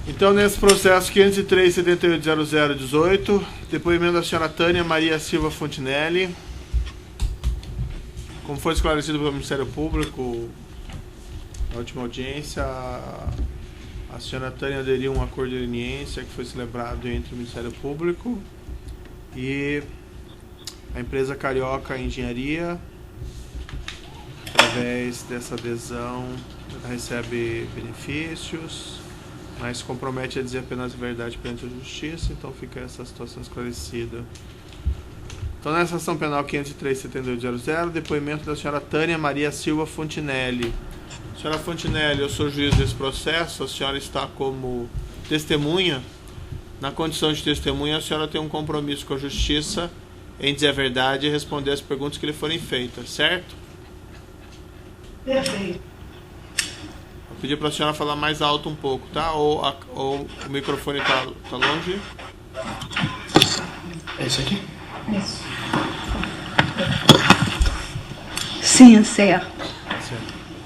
Então, nesse processo 503-780018, depoimento da senhora Tânia Maria Silva Fontinelli. Como foi esclarecido pelo Ministério Público na última audiência, a senhora Tânia aderiu a um acordo de leniência que foi celebrado entre o Ministério Público e a empresa Carioca Engenharia. Através dessa adesão, ela recebe benefícios, mas se compromete a dizer apenas a verdade perante a justiça, então fica essa situação esclarecida. Então, nessa ação penal 503-7800, depoimento da senhora Tânia Maria Silva Fontinelli. Senhora Fontinelli, eu sou juiz desse processo, a senhora está como testemunha. Na condição de testemunha, a senhora tem um compromisso com a justiça em dizer a verdade e responder as perguntas que lhe forem feitas, certo? Perfeito. Vou pedir para a senhora falar mais alto um pouco, tá? Ou o microfone está longe? É isso aqui? Isso. Sim, certo.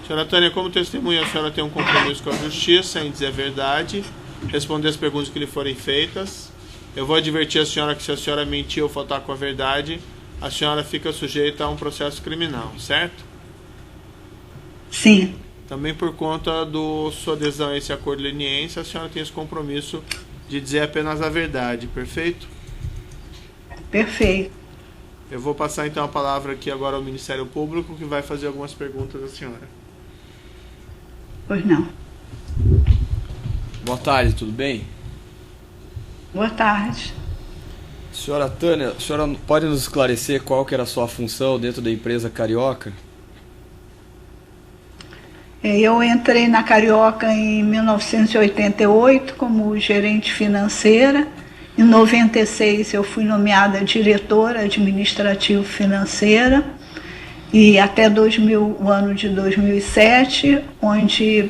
Senhora Tânia, como testemunha, a senhora tem um compromisso com a justiça em dizer a verdade, responder as perguntas que lhe forem feitas. Eu vou advertir a senhora que se a senhora mentir ou faltar com a verdade, a senhora fica sujeita a um processo criminal, certo? Sim. Também por conta da sua adesão a esse acordo de leniência, a senhora tem esse compromisso de dizer apenas a verdade, perfeito? Perfeito. Eu vou passar então a palavra aqui agora ao Ministério Público, que vai fazer algumas perguntas à senhora. Pois não. Boa tarde, tudo bem? Boa tarde. Senhora Tânia, a senhora pode nos esclarecer qual que era a sua função dentro da empresa Carioca? Eu entrei na Carioca em 1988 como gerente financeira. Em 96 eu fui nomeada diretora administrativo-financeira e até o ano de 2007, onde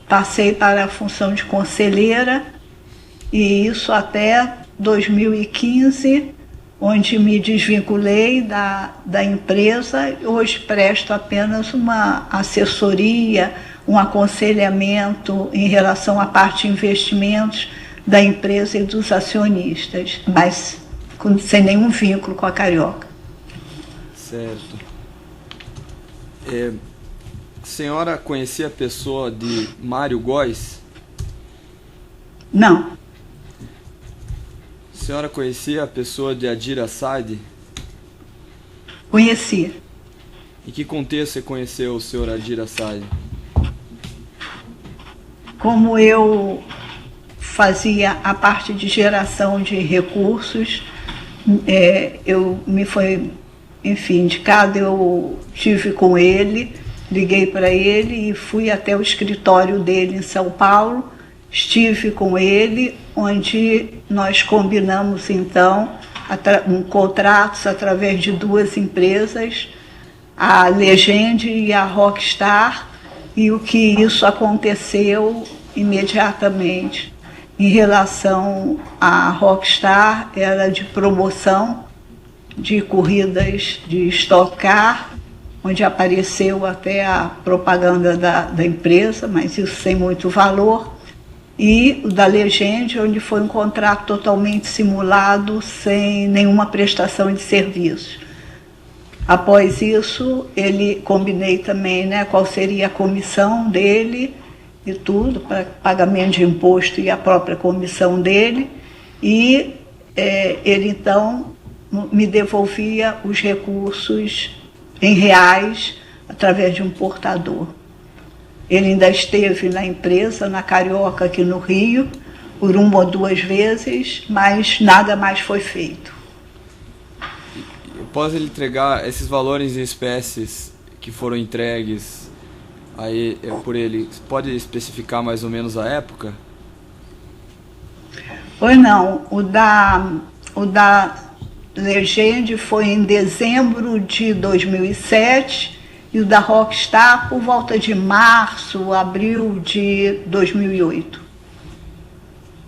passei para a função de conselheira, e isso até 2015, onde me desvinculei da empresa. Hoje presto apenas uma assessoria, um aconselhamento em relação à parte de investimentos da empresa e dos acionistas, mas sem nenhum vínculo com a Carioca. Certo. A senhora conhecia a pessoa de Mário Góes? Não. A senhora conhecia a pessoa de Adira Said? Conhecia. Em que contexto você conheceu o senhor Adira Said? Como eu fazia a parte de geração de recursos, me foi, enfim, indicado, eu tive com ele, liguei para ele e fui até o escritório dele em São Paulo, estive com ele, onde nós combinamos então contratos através de duas empresas, a Legend e a Rockstar, e o que isso aconteceu imediatamente. Em relação à Rockstar, era de promoção de corridas de Stock Car, onde apareceu até a propaganda da empresa, mas isso sem muito valor. E o da Legend, onde foi um contrato totalmente simulado, sem nenhuma prestação de serviços. Após isso, combinei também, né, qual seria a comissão dele e tudo, para pagamento de imposto e a própria comissão dele, e ele então me devolvia os recursos em reais através de um portador. Ele ainda esteve na empresa, na Carioca, aqui no Rio, por uma ou duas vezes, mas nada mais foi feito. Após ele entregar esses valores em espécies que foram entregues aí por ele, pode especificar mais ou menos a época? Pois não, o da Legend foi em dezembro de 2007 e o da Rockstar por volta de março, abril de 2008.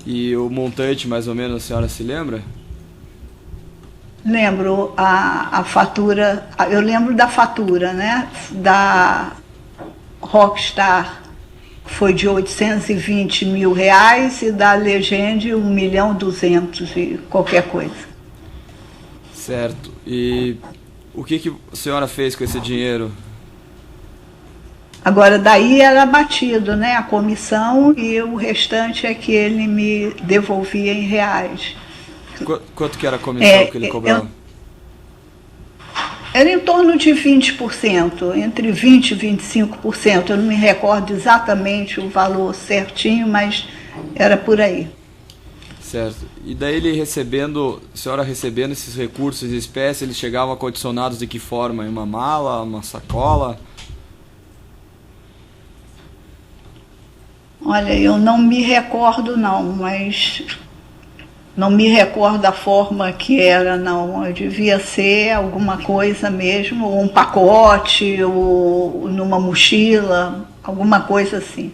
E o montante, mais ou menos, a senhora se lembra? Lembro a fatura, eu lembro da fatura, né, da Rockstar, foi de 820 mil reais e da Legende 1.200.000 e qualquer coisa. Certo. E o que a senhora fez com esse dinheiro? Agora, daí era batido, né, a comissão, e o restante é que ele me devolvia em reais. Quanto que era a comissão que ele cobrava? Era em torno de 20%, entre 20% e 25%. Eu não me recordo exatamente o valor certinho, mas era por aí. Certo. E daí ele recebendo, a senhora recebendo esses recursos em espécie, eles chegavam condicionados de que forma? Em uma mala, uma sacola? Olha, eu não me recordo não, mas não me recordo da forma que era, não. Eu devia ser alguma coisa mesmo, ou um pacote, ou numa mochila, alguma coisa assim.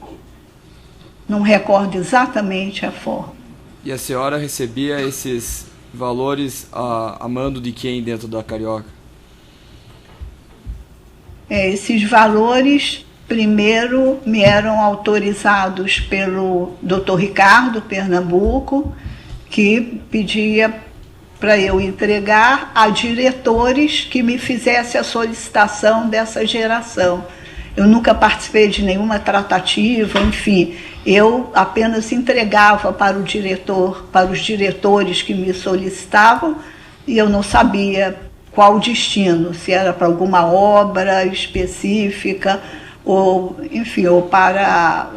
Não recordo exatamente a forma. E a senhora recebia esses valores a mando de quem dentro da Carioca? Esses valores, primeiro, me eram autorizados pelo Dr. Ricardo Pernambuco, que pedia para eu entregar a diretores que me fizesse a solicitação dessa geração. Eu nunca participei de nenhuma tratativa, enfim, eu apenas entregava para o diretor, para os diretores que me solicitavam, e eu não sabia qual o destino, se era para alguma obra específica, ou, enfim, ou para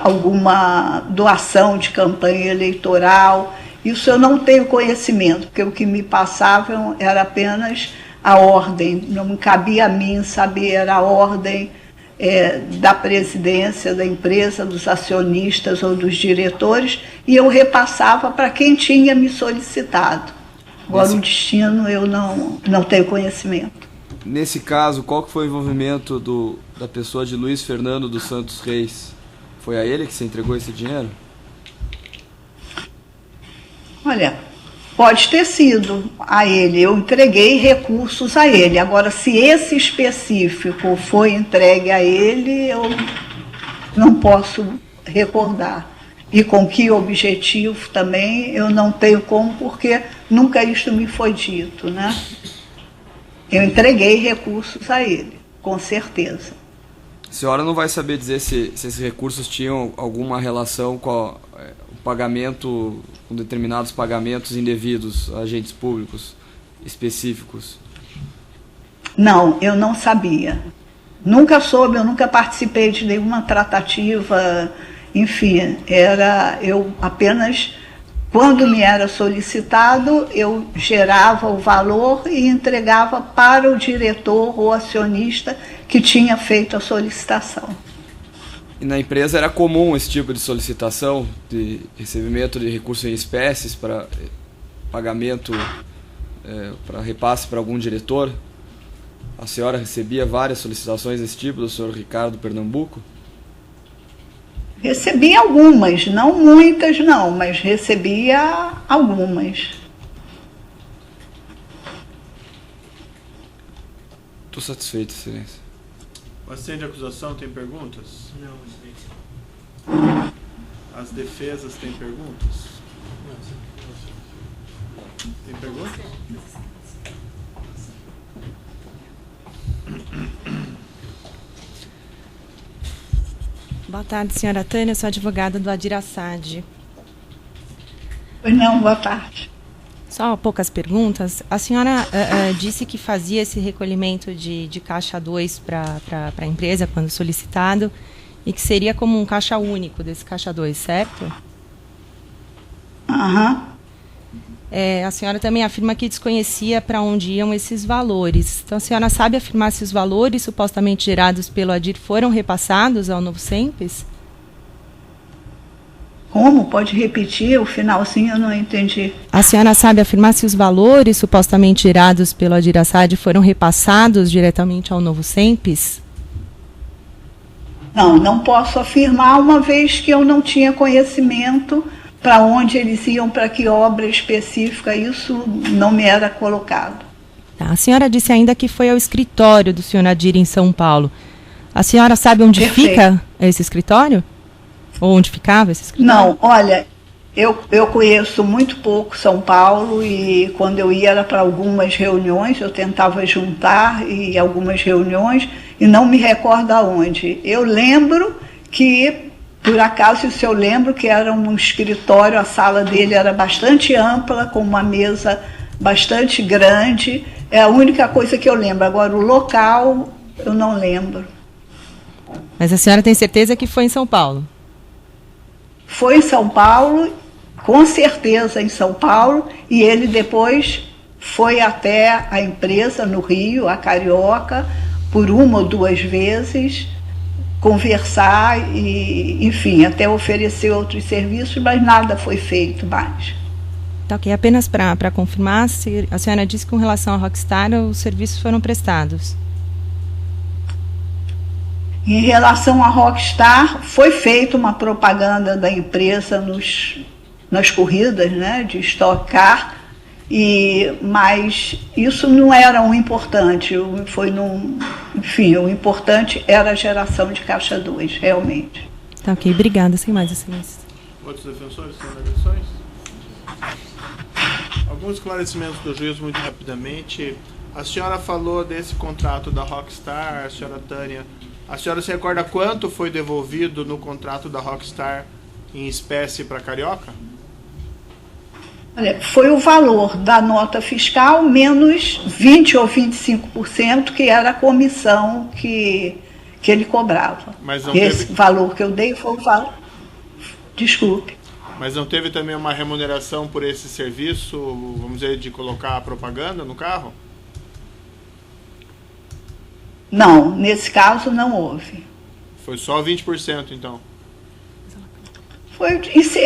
alguma doação de campanha eleitoral. Isso eu não tenho conhecimento, porque o que me passavam era apenas a ordem, não me cabia a mim saber a ordem da presidência da empresa, dos acionistas ou dos diretores, e eu repassava para quem tinha me solicitado. Agora, o destino eu não tenho conhecimento. Nesse caso, qual que foi o envolvimento da pessoa de Luiz Fernando dos Santos Reis? Foi a ele que você entregou esse dinheiro? Olha, pode ter sido a ele. Eu entreguei recursos a ele. Agora, se esse específico foi entregue a ele, eu não posso recordar. E com que objetivo também eu não tenho como, porque nunca isto me foi dito, né? Eu entreguei recursos a ele, com certeza. A senhora não vai saber dizer se esses recursos tinham alguma relação com o pagamento, com determinados pagamentos indevidos a agentes públicos específicos? Não, eu não sabia. Nunca soube, eu nunca participei de nenhuma tratativa, enfim, eu apenas, quando me era solicitado, eu gerava o valor e entregava para o diretor ou acionista que tinha feito a solicitação. E na empresa era comum esse tipo de solicitação de recebimento de recursos em espécies para pagamento, para repasse para algum diretor? A senhora recebia várias solicitações desse tipo do senhor Ricardo Pernambuco? Recebi algumas, não muitas não, mas recebia algumas. Estou satisfeito, excelência. O assistente de acusação tem perguntas? Não, excelência. As defesas têm perguntas? Não. Tem perguntas? Boa tarde, senhora Tânia, eu sou advogada do Adir Assad. Pois não, boa tarde. Só poucas perguntas. A senhora disse que fazia esse recolhimento de caixa 2 para a empresa quando solicitado e que seria como um caixa único desse caixa 2, certo? Aham. A senhora também afirma que desconhecia para onde iam esses valores. Então, a senhora sabe afirmar se os valores supostamente gerados pelo Adir foram repassados ao Novo Simples? Como? Pode repetir? O finalzinho eu não entendi. A senhora sabe afirmar se os valores supostamente gerados pelo Adir Assad foram repassados diretamente ao Novo Simples? Não posso afirmar, uma vez que eu não tinha conhecimento para onde eles iam, para que obra específica, isso não me era colocado. Tá. A senhora disse ainda que foi ao escritório do senhor Adir em São Paulo. A senhora sabe onde Perfeito. fica esse escritório? Ou onde ficava esse escritório? Não, olha, eu conheço muito pouco São Paulo e quando eu ia era para algumas reuniões, eu tentava juntar e algumas reuniões e não me recordo aonde. Eu lembro que, por acaso, isso eu lembro que era um escritório, a sala dele era bastante ampla, com uma mesa bastante grande. É a única coisa que eu lembro. Agora, o local, eu não lembro. Mas a senhora tem certeza que foi em São Paulo? Foi em São Paulo, com certeza em São Paulo, e ele depois foi até a empresa no Rio, a Carioca, por uma ou duas vezes, conversar e, enfim, até oferecer outros serviços, mas nada foi feito mais. Tá, ok. Apenas para confirmar, a senhora disse que com relação à Rockstar os serviços foram prestados. Em relação à Rockstar, foi feita uma propaganda da empresa nas corridas, né, de Stock Car, mas isso não era o importante. Enfim, o importante era a geração de caixa 2, realmente. Tá, ok. Obrigada. Sem mais, excelência. Outros defensores têm alegações? Alguns esclarecimentos do juiz muito rapidamente. A senhora falou desse contrato da Rockstar, a senhora Tânia. A senhora se recorda quanto foi devolvido no contrato da Rockstar em espécie para a Carioca? Olha, foi o valor da nota fiscal menos 20 ou 25%, que era a comissão que ele cobrava. Mas não Esse teve... valor que eu dei foi o valor... Desculpe. Mas não teve também uma remuneração por esse serviço, vamos dizer, de colocar a propaganda no carro? Não, nesse caso não houve. Foi só 20%, então?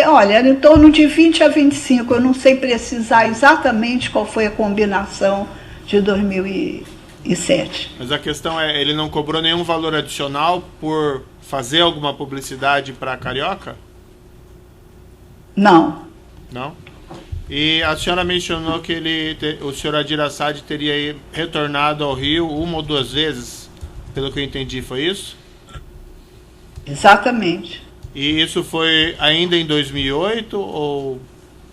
Olha, era em torno de 20 a 25. Eu não sei precisar exatamente qual foi a combinação de 2007. Mas a questão é, ele não cobrou nenhum valor adicional por fazer alguma publicidade para a Carioca? Não. Não? E a senhora mencionou que o senhor Adir Assad teria retornado ao Rio uma ou duas vezes, pelo que eu entendi, foi isso? Exatamente. E isso foi ainda em 2008 ou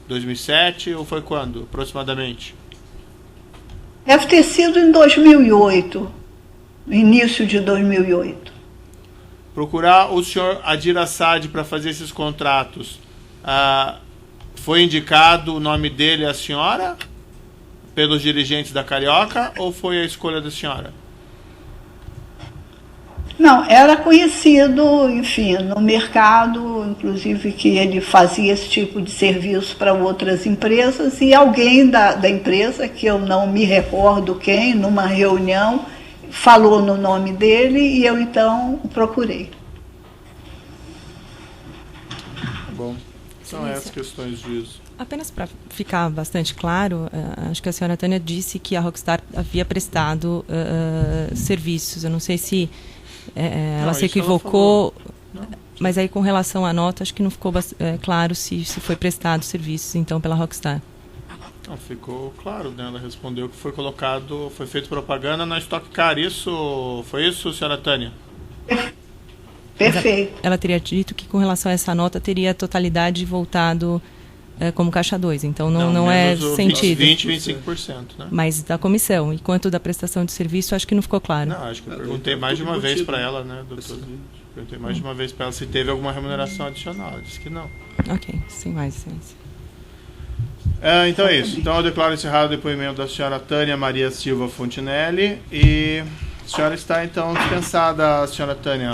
2007, ou foi quando, aproximadamente? Deve ter sido em 2008, início de 2008. Procurar o senhor Adir Assad para fazer esses contratos, foi indicado o nome dele à senhora pelos dirigentes da Carioca ou foi a escolha da senhora? Não, era conhecido, enfim, no mercado, inclusive que ele fazia esse tipo de serviço para outras empresas, e alguém da empresa, que eu não me recordo quem, numa reunião, falou no nome dele e eu então o procurei. Bom, são essas questões de juízo. Apenas para ficar bastante claro, acho que a senhora Tânia disse que a Rockstar havia prestado serviços. Eu não sei se ela se equivocou, mas aí com relação à nota, acho que não ficou claro se foi prestado serviços, então, pela Rockstar. Não, ficou claro, né? Ela respondeu que foi feito propaganda na Stock Car. Foi isso, senhora Tânia? Perfeito. Ela teria dito que com relação a essa nota teria a totalidade voltado como caixa 2, então não é sentido. 20, 25%, né? Mas da comissão, e quanto da prestação de serviço, acho que não ficou claro. Não, acho que eu perguntei mais de uma vez para ela, né, doutora? Perguntei mais de uma vez para ela se teve alguma remuneração adicional. Ela disse que não. Ok, sem mais excelência. Então é isso. Então eu declaro encerrado o depoimento da senhora Tânia Maria Silva Fontinelli e a senhora está então dispensada, senhora Tânia.